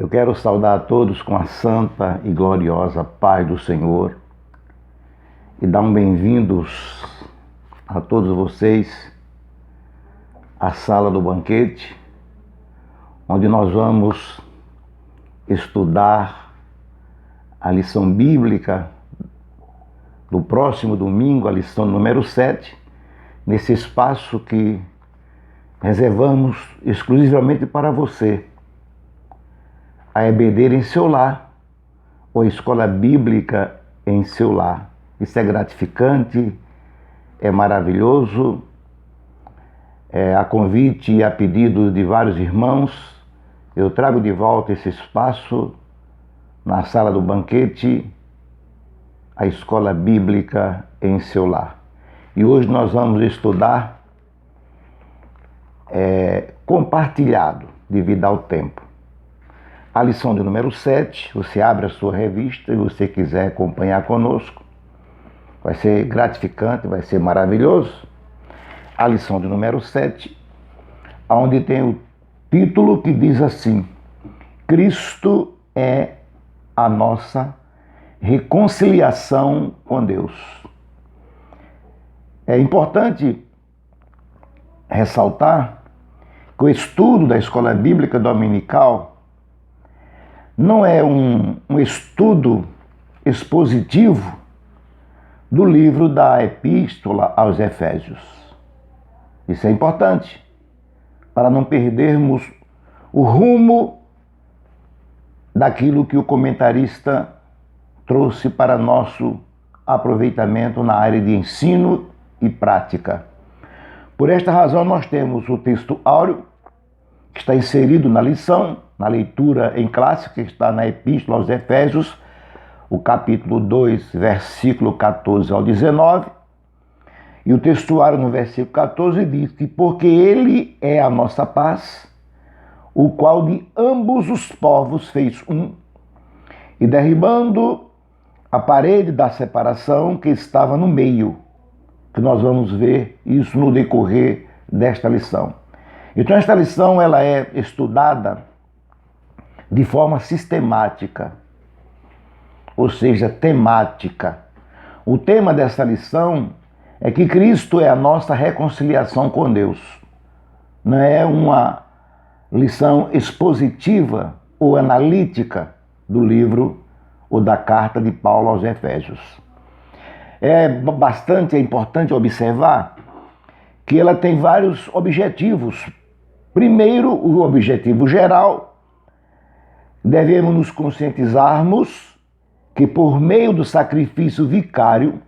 Eu quero saudar a todos com a santa e gloriosa paz do Senhor e dar um bem-vindos a todos vocês à sala do banquete, onde nós vamos estudar a lição bíblica do próximo domingo, a lição número 7, nesse espaço que reservamos exclusivamente para você. A EBD em seu lar, ou a escola bíblica em seu lar. Isso é gratificante, é maravilhoso. A convite e a pedido de vários irmãos, eu trago de volta esse espaço na sala do banquete, a escola bíblica em seu lar. E hoje nós vamos estudar compartilhado devido ao tempo. A lição de número 7, você abre a sua revista e você quiser acompanhar conosco. Vai ser gratificante, vai ser maravilhoso. A lição de número 7, onde tem o título que diz assim: Cristo é a nossa reconciliação com Deus. É importante ressaltar que o estudo da escola bíblica dominical não é um estudo expositivo do livro da Epístola aos Efésios. Isso é importante para não perdermos o rumo daquilo que o comentarista trouxe para nosso aproveitamento na área de ensino e prática. Por esta razão, nós temos o texto áureo, que está inserido na lição, na leitura em classe, que está na Epístola aos Efésios, o capítulo 2, versículo 14 ao 19. E o textuário no versículo 14 diz que porque Ele é a nossa paz, o qual de ambos os povos fez um, e derribando a parede da separação que estava no meio, que nós vamos ver isso no decorrer desta lição. Então esta lição ela é estudada de forma sistemática, ou seja, temática. O tema dessa lição é que Cristo é a nossa reconciliação com Deus. Não é uma lição expositiva ou analítica do livro ou da carta de Paulo aos Efésios. É importante observar que ela tem vários objetivos. Primeiro, o objetivo geral, devemos nos conscientizarmos que por meio do sacrifício vicário,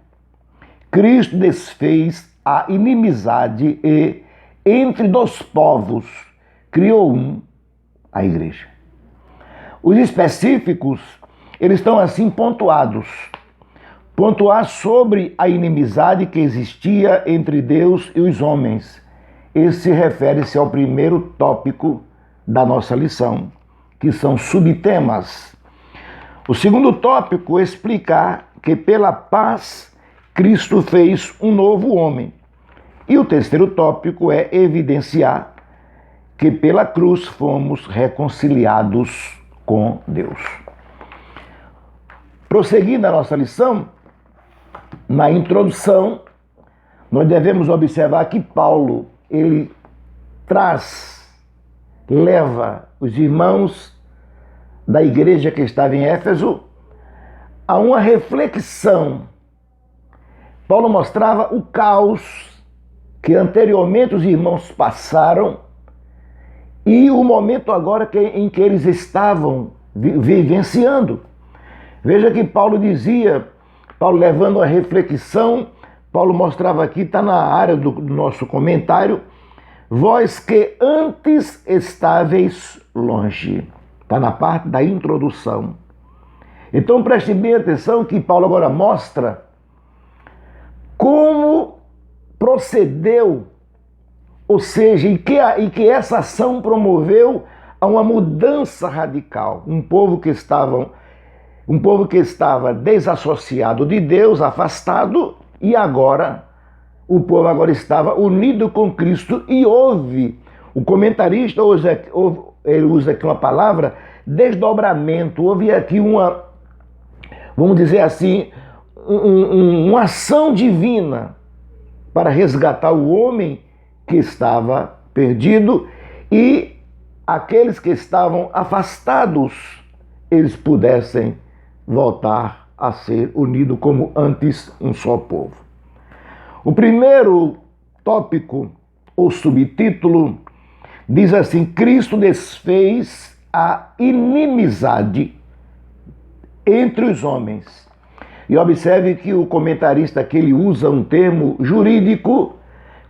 Cristo desfez a inimizade e, entre dois povos, criou a igreja. Os específicos, eles estão assim pontuados. Pontuar sobre a inimizade que existia entre Deus e os homens. Esse refere-se ao primeiro tópico da nossa lição, que são subtemas. O segundo tópico é explicar que pela paz Cristo fez um novo homem. E o terceiro tópico é evidenciar que pela cruz fomos reconciliados com Deus. Prosseguindo a nossa lição, na introdução, nós devemos observar que Paulo, ele leva os irmãos da igreja que estava em Éfeso a uma reflexão. Paulo mostrava o caos que anteriormente os irmãos passaram e o momento agora em que eles estavam vivenciando. Veja que Paulo levando a reflexão, Paulo mostrava aqui, está na área do nosso comentário, vós que antes estáveis longe. Está na parte da introdução. Então preste bem atenção que Paulo agora mostra como procedeu, ou seja, em que essa ação promoveu a uma mudança radical. Um povo que estava desassociado de Deus, afastado, e agora o povo agora estava unido com Cristo e houve, o comentarista ele usa aqui uma palavra desdobramento, houve aqui uma, vamos dizer assim, uma ação divina para resgatar o homem que estava perdido e aqueles que estavam afastados, eles pudessem voltar a ser unidos como antes um só povo. O primeiro tópico, ou subtítulo, diz assim: Cristo desfez a inimizade entre os homens. E observe que o comentarista aqui ele usa um termo jurídico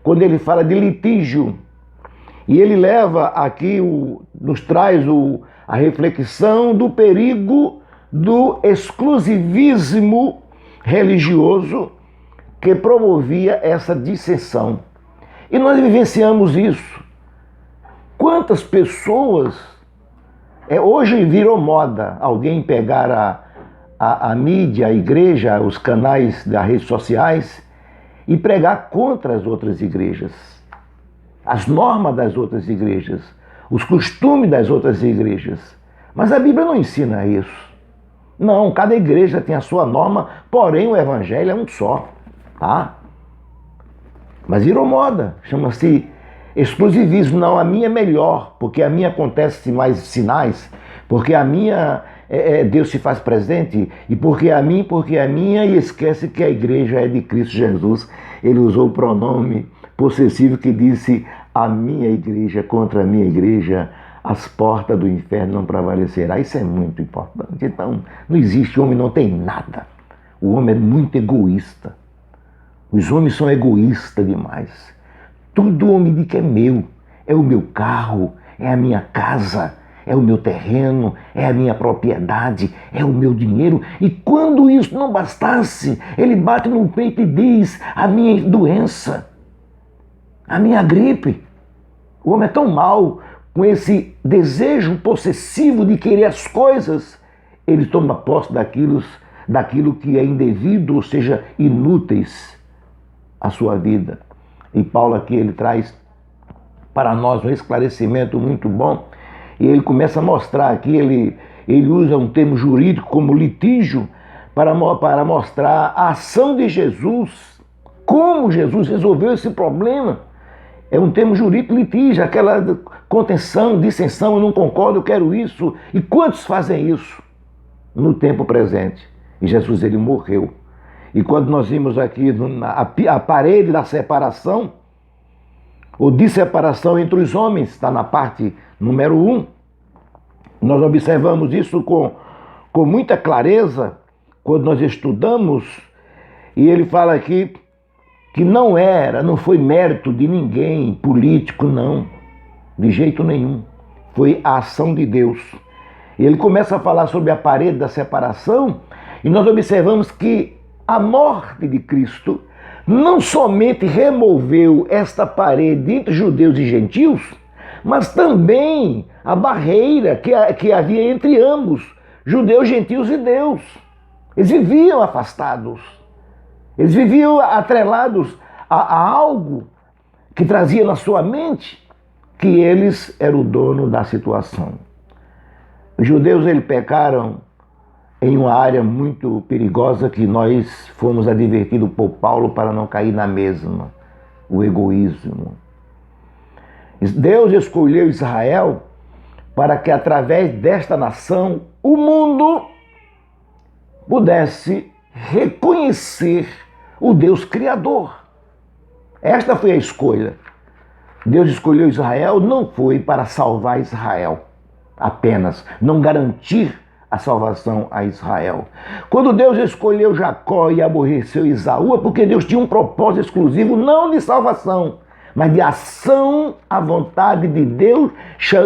quando ele fala de litígio. E ele leva aqui, nos traz a reflexão do perigo do exclusivismo religioso que promovia essa dissensão. E nós vivenciamos isso. Quantas pessoas, hoje virou moda alguém pegar a mídia, a igreja, os canais das redes sociais e pregar contra as outras igrejas, as normas das outras igrejas, os costumes das outras igrejas. Mas a Bíblia não ensina isso. Não, cada igreja tem a sua norma, porém o evangelho é um só, tá? Mas virou moda, chama-se exclusivismo. Não, a minha é melhor, porque a minha acontece mais sinais, porque a minha Deus se faz presente, e porque a minha, e esquece que a igreja é de Cristo Jesus. Ele usou o pronome possessivo que disse: a minha igreja contra a minha igreja, as portas do inferno não prevalecerá. Isso é muito importante. Então, não existe, o homem não tem nada. O homem é muito egoísta. Os homens são egoístas demais. Tudo o homem diz que é meu. É o meu carro, é a minha casa, é o meu terreno, é a minha propriedade, é o meu dinheiro. E quando isso não bastasse, ele bate no peito e diz: a minha doença, a minha gripe. O homem é tão mau, com esse desejo possessivo de querer as coisas, ele toma posse daquilo que é indevido, ou seja, inúteis à sua vida. E Paulo aqui ele traz para nós um esclarecimento muito bom, e ele começa a mostrar aqui, ele usa um termo jurídico como litígio para mostrar a ação de Jesus, como Jesus resolveu esse problema. É um termo jurídico, litígio, aquela contenção, dissensão, eu não concordo, eu quero isso. E quantos fazem isso no tempo presente? E Jesus, ele morreu. E quando nós vimos aqui a parede da separação, ou de separação entre os homens, está na parte número 1, nós observamos isso com muita clareza quando nós estudamos, e ele fala aqui que não foi mérito de ninguém, político, não, de jeito nenhum. Foi a ação de Deus. E ele começa a falar sobre a parede da separação, e nós observamos que a morte de Cristo não somente removeu esta parede entre judeus e gentios, mas também a barreira que havia entre ambos, judeus, gentios e Deus. Eles viviam afastados. Eles viviam atrelados a algo que trazia na sua mente que eles eram o dono da situação. Os judeus, eles pecaram em uma área muito perigosa que nós fomos advertidos por Paulo para não cair na mesma, o egoísmo. Deus escolheu Israel para que através desta nação o mundo pudesse reconhecer o Deus Criador. Esta foi a escolha. Deus escolheu Israel, não foi para salvar Israel apenas, não garantir a salvação a Israel. Quando Deus escolheu Jacó e aborreceu Esaú, é porque Deus tinha um propósito exclusivo, não de salvação, mas de ação à vontade de Deus,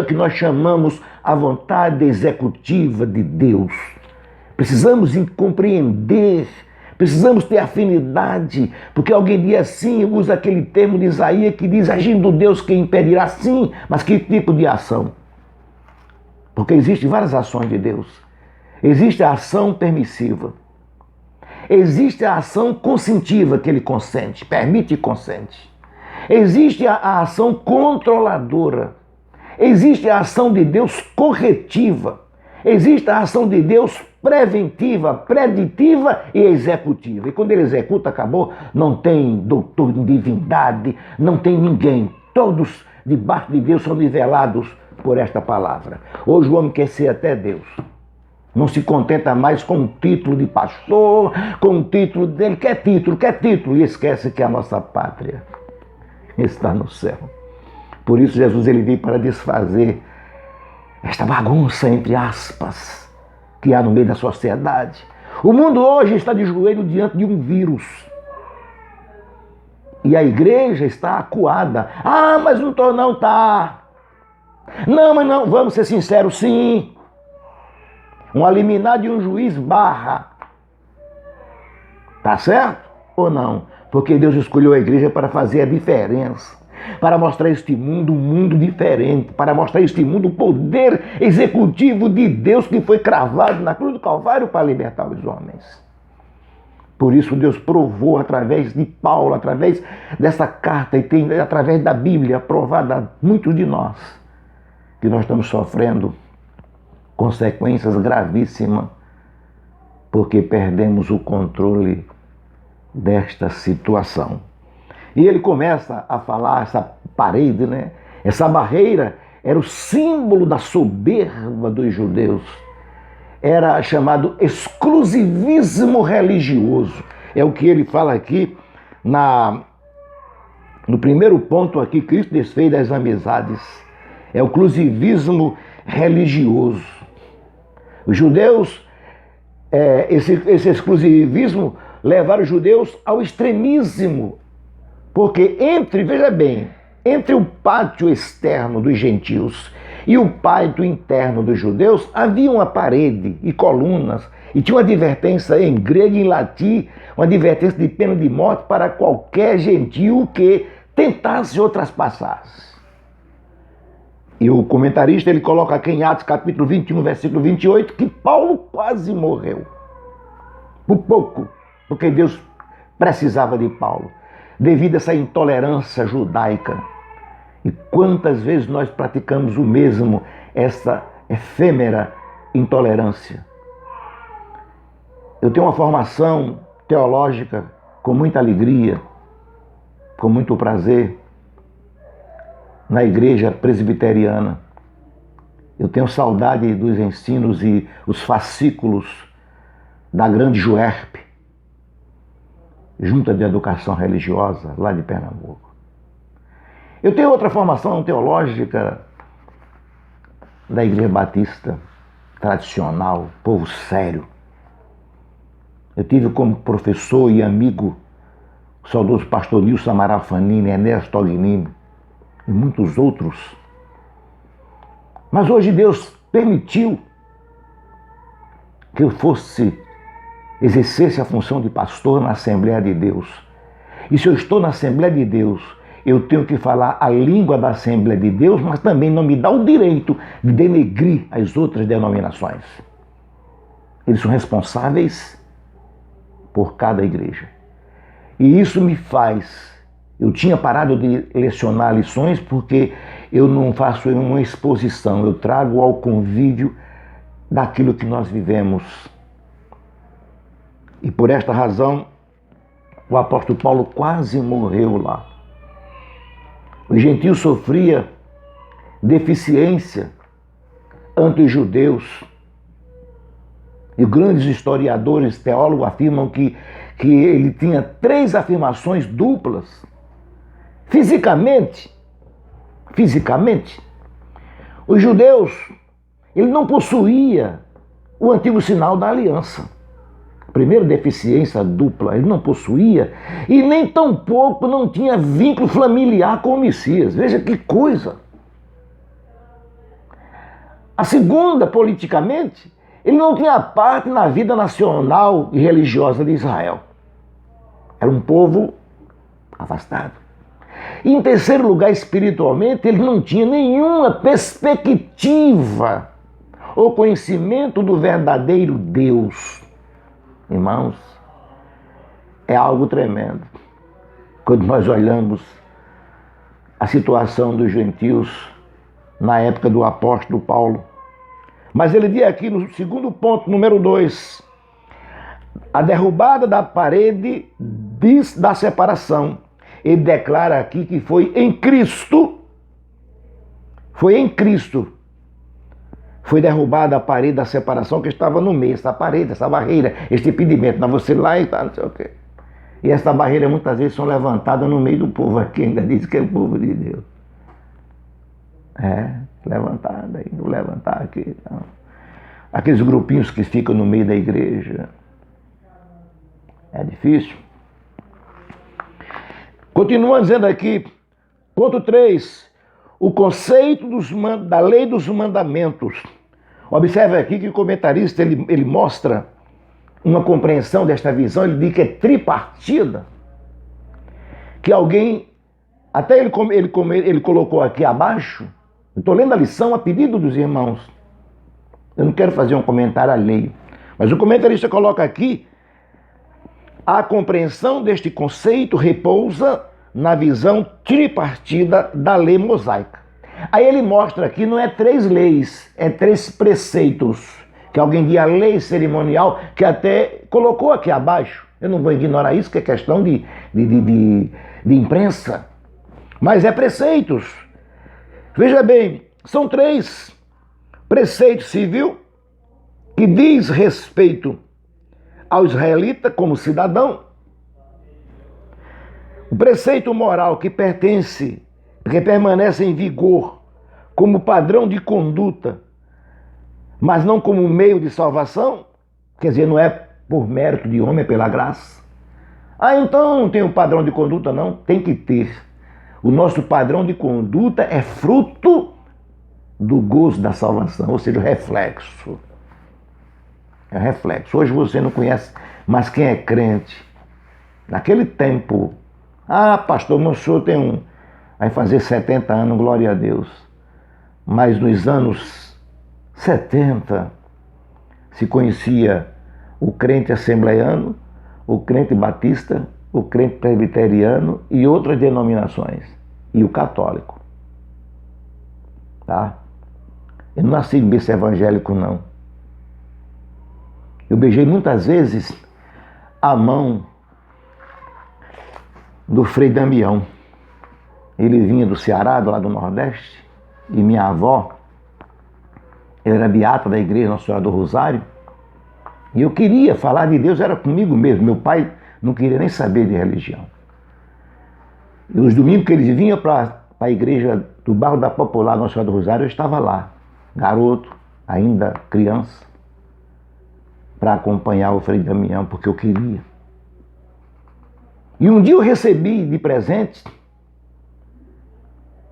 que nós chamamos a vontade executiva de Deus. Precisamos compreender, precisamos ter afinidade, porque alguém diz assim, usa aquele termo de Isaías que diz: agindo Deus quem impedirá? Sim, mas que tipo de ação? Porque existem várias ações de Deus. Existe a ação permissiva. Existe a ação consentiva, que ele consente, permite e consente. Existe a ação controladora. Existe a ação de Deus corretiva. Existe a ação de Deus preventiva, preditiva e executiva. E quando ele executa, acabou, não tem doutor de divindade, não tem ninguém. Todos debaixo de Deus são nivelados por esta palavra. Hoje o homem quer ser até Deus. Não se contenta mais com o título de pastor, com o título dele, quer título, e esquece que a nossa pátria está no céu. Por isso Jesus ele veio para desfazer esta bagunça, entre aspas, que há no meio da sociedade. O mundo hoje está de joelho diante de um vírus. E a igreja está acuada. Ah, mas não estou, não, tá. Não, mas não, vamos ser sinceros, sim. Um liminar de um juiz barra. Tá certo ou não? Porque Deus escolheu a igreja para fazer a diferença. Para mostrar a este mundo um mundo diferente. Para mostrar a este mundo o poder executivo de Deus que foi cravado na cruz do Calvário para libertar os homens. Por isso Deus provou através de Paulo, através dessa carta e através da Bíblia provado a muitos de nós que nós estamos sofrendo consequências gravíssimas porque perdemos o controle desta situação. E ele começa a falar, essa parede, né? Essa barreira era o símbolo da soberba dos judeus. Era chamado exclusivismo religioso. É o que ele fala aqui no primeiro ponto aqui, Cristo desfez das amizades. É o exclusivismo religioso. Os judeus, esse exclusivismo levaram os judeus ao extremismo. Porque veja bem, entre o pátio externo dos gentios e o pátio interno dos judeus, havia uma parede e colunas, e tinha uma advertência em grego e em latim, uma advertência de pena de morte para qualquer gentio que tentasse ou traspassasse. E o comentarista ele coloca aqui em Atos capítulo 21, versículo 28, que Paulo quase morreu. Por pouco, porque Deus precisava de Paulo, devido a essa intolerância judaica. E quantas vezes nós praticamos o mesmo, essa efêmera intolerância. Eu tenho uma formação teológica com muita alegria, com muito prazer, na igreja presbiteriana. Eu tenho saudade dos ensinos e os fascículos da grande Juerp, Junta de Educação Religiosa, lá de Pernambuco. Eu tenho outra formação teológica da Igreja Batista tradicional, povo sério. Eu tive como professor e amigo o saudoso pastor Nilson Amaral Fanini, Ernesto Tognini e muitos outros. Mas hoje Deus permitiu que eu exercesse a função de pastor na Assembleia de Deus. E se eu estou na Assembleia de Deus, eu tenho que falar a língua da Assembleia de Deus, mas também não me dá o direito de denegrir as outras denominações. Eles são responsáveis por cada igreja. E isso me faz... Eu tinha parado de lecionar lições porque eu não faço uma exposição, eu trago ao convívio daquilo que nós vivemos. E por esta razão, o apóstolo Paulo quase morreu lá. O gentio sofria deficiência ante os judeus. E grandes historiadores, teólogos afirmam que ele tinha 3 afirmações duplas. Fisicamente, os judeus, ele não possuía o antigo sinal da aliança. Primeiro, deficiência dupla, ele não possuía e nem tampouco não tinha vínculo familiar com o Messias. Veja que coisa. A segunda, politicamente, ele não tinha parte na vida nacional e religiosa de Israel. Era um povo afastado. E em terceiro lugar, espiritualmente, ele não tinha nenhuma perspectiva ou conhecimento do verdadeiro Deus. Irmãos, é algo tremendo quando nós olhamos a situação dos gentios na época do apóstolo Paulo. Mas ele diz aqui no segundo ponto, número 2, a derrubada da parede da separação. Ele declara aqui que foi em Cristo, foi derrubada a parede da separação que estava no meio, essa parede, essa barreira, esse impedimento, não, você lá e tal, não sei o quê. E essa barreira muitas vezes são levantadas no meio do povo aqui, ainda diz que é o povo de Deus. Levantada, aí, não levantar aqui. Não. Aqueles grupinhos que ficam no meio da igreja. É difícil. Continua dizendo aqui, ponto 3, o conceito da lei dos mandamentos. Observe aqui que o comentarista ele mostra uma compreensão desta visão, ele diz que é tripartida, que alguém, até ele colocou aqui abaixo, eu estou lendo a lição a pedido dos irmãos, eu não quero fazer um comentário alheio, mas o comentarista coloca aqui, a compreensão deste conceito repousa na visão tripartida da lei mosaica. Aí ele mostra que não é 3 leis, é 3 preceitos, que alguém diz a lei cerimonial, que até colocou aqui abaixo. Eu não vou ignorar isso, que é questão de imprensa. Mas é preceitos. Veja bem, são 3 preceitos civil que diz respeito ao israelita como cidadão. O preceito moral que pertence, que permanece em vigor como padrão de conduta, mas não como meio de salvação, quer dizer, não é por mérito de homem, é pela graça. Então não tem um padrão de conduta, não, tem que ter. O nosso padrão de conduta é fruto do gozo da salvação, ou seja, o reflexo. É reflexo. Hoje você não conhece, mas quem é crente, naquele tempo, pastor, meu senhor vai fazer 70 anos, glória a Deus. Mas nos anos 70 se conhecia o crente assembleiano, o crente batista, o crente presbiteriano e outras denominações, e o católico. Tá? Eu não nasci em berço evangélico, não. Eu beijei muitas vezes a mão do Frei Damião. Ele vinha do Ceará, do lado do Nordeste, e minha avó, ela era beata da igreja Nossa Senhora do Rosário, e eu queria falar de Deus, era comigo mesmo. Meu pai não queria nem saber de religião. E os domingos que eles vinham para a igreja do bairro da Popular, Nossa Senhora do Rosário, eu estava lá, garoto, ainda criança, para acompanhar o Frei Damião, porque eu queria. E um dia eu recebi de presente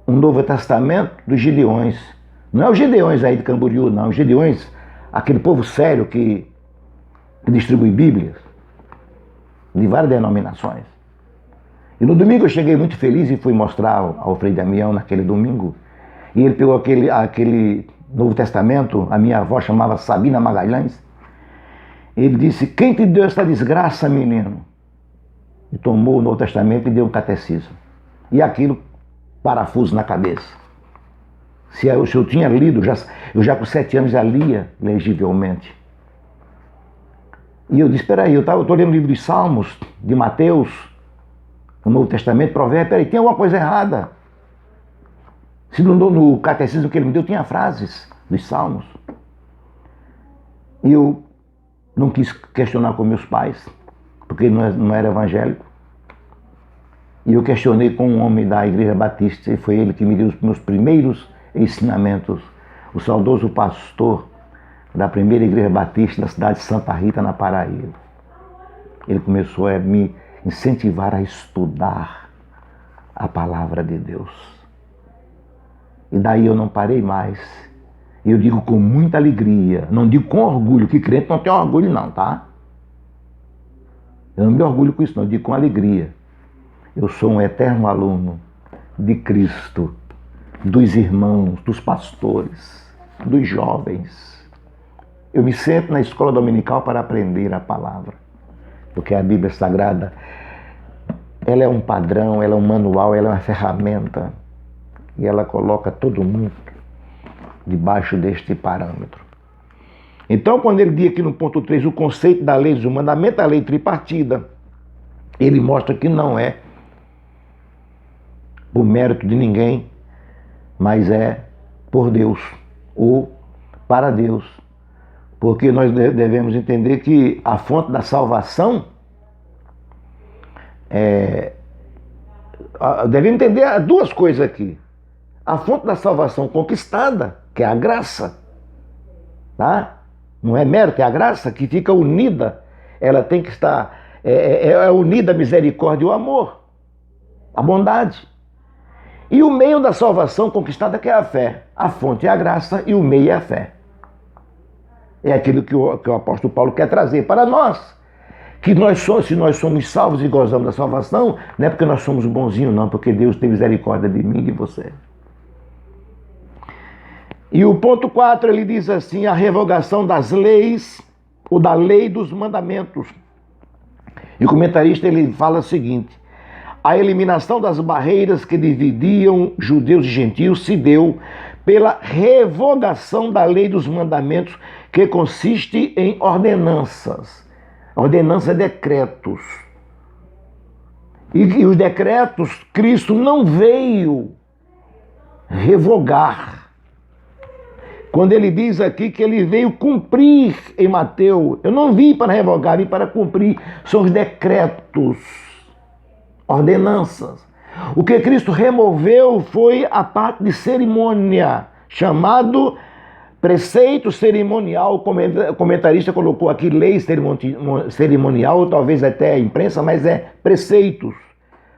um Novo Testamento dos Gideões. Não é os Gideões aí de Camboriú, não. Os Gideões, aquele povo sério que distribui Bíblias de várias denominações. E no domingo eu cheguei muito feliz e fui mostrar ao Frei Damião naquele domingo. E ele pegou aquele Novo Testamento, a minha avó chamava Sabina Magalhães. Ele disse, quem te deu essa desgraça, menino? E tomou o Novo Testamento e deu um catecismo. E aquilo, parafuso na cabeça. Se eu tinha lido, eu já com 7 anos já lia legivelmente. E eu disse, peraí, eu estou lendo o livro dos Salmos, de Mateus, o Novo Testamento, Provérbios, peraí, tem alguma coisa errada. Se no catecismo que ele me deu tinha frases dos Salmos. E eu não quis questionar com meus pais, porque não era evangélico. E eu questionei com um homem da Igreja Batista, e foi ele que me deu os meus primeiros ensinamentos. O saudoso pastor da primeira Igreja Batista da cidade de Santa Rita, na Paraíba. Ele começou a me incentivar a estudar a palavra de Deus. E daí eu não parei mais. E eu digo com muita alegria, não digo com orgulho, que crente não tem orgulho não, tá? Eu não me orgulho com isso não, eu digo com alegria. Eu sou um eterno aluno de Cristo, dos irmãos, dos pastores, dos jovens. Eu me sento na escola dominical para aprender a palavra, porque a Bíblia Sagrada, ela é um padrão, ela é um manual, ela é uma ferramenta, e ela coloca todo mundo debaixo deste parâmetro. Então, quando ele diz aqui no ponto 3 o conceito da lei, do mandamento da lei tripartida, ele mostra que não é por mérito de ninguém, mas é por Deus ou para Deus. Porque nós devemos entender que a fonte da salvação devemos entender duas coisas aqui. A fonte da salvação conquistada, que é a graça, tá? Não é mérito, é a graça que fica unida. Ela tem que estar unida à misericórdia e ao amor, a bondade. E o meio da salvação conquistada, que é a fé. A fonte é a graça e o meio é a fé. É aquilo que o apóstolo Paulo quer trazer para nós. Que se nós somos salvos e gozamos da salvação, não é porque nós somos bonzinhos, não, porque Deus tem misericórdia de mim e de você. E o ponto 4, ele diz assim, a revogação das leis, ou da lei dos mandamentos. E o comentarista, ele fala o seguinte, a eliminação das barreiras que dividiam judeus e gentios se deu pela revogação da lei dos mandamentos, que consiste em ordenanças. Ordenança é decretos. E os decretos, Cristo não veio revogar. Quando ele diz aqui que ele veio cumprir em Mateus, eu não vim para revogar, vim para cumprir. São os decretos, ordenanças. O que Cristo removeu foi a parte de cerimônia, chamado preceito cerimonial. O comentarista colocou aqui lei cerimonial, talvez até a imprensa, mas é preceitos.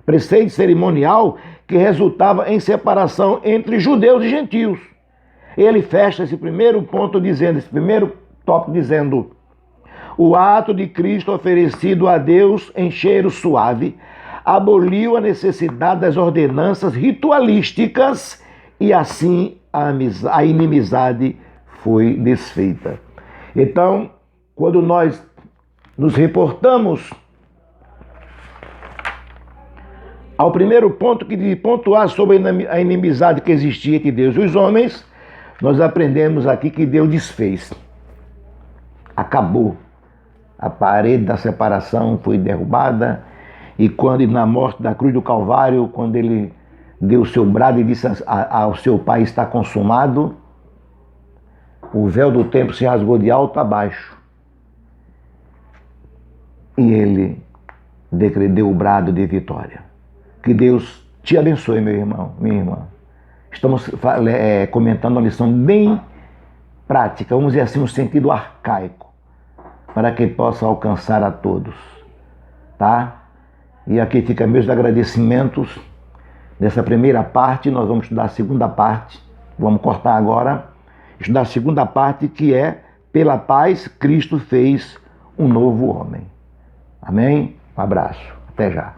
Preceito cerimonial que resultava em separação entre judeus e gentios. Ele fecha esse primeiro ponto dizendo, esse primeiro tópico dizendo, o ato de Cristo oferecido a Deus em cheiro suave aboliu a necessidade das ordenanças ritualísticas e assim a inimizade foi desfeita. Então, quando nós nos reportamos ao primeiro ponto que de pontuar sobre a inimizade que existia entre Deus e os homens, nós aprendemos aqui que Deus desfez. Acabou. A parede da separação foi derrubada e quando na morte da cruz do Calvário, quando ele deu o seu brado e disse ao seu Pai, está consumado, o véu do templo se rasgou de alto a baixo. E ele deu o brado de vitória. Que Deus te abençoe, meu irmão, minha irmã. Estamos comentando uma lição bem prática, vamos dizer assim, no sentido arcaico, para que possa alcançar a todos, tá? E aqui fica meus agradecimentos dessa primeira parte. Nós vamos estudar a segunda parte, vamos cortar agora, estudar a segunda parte, que é pela paz Cristo fez um novo homem. Amém? Um abraço, até já.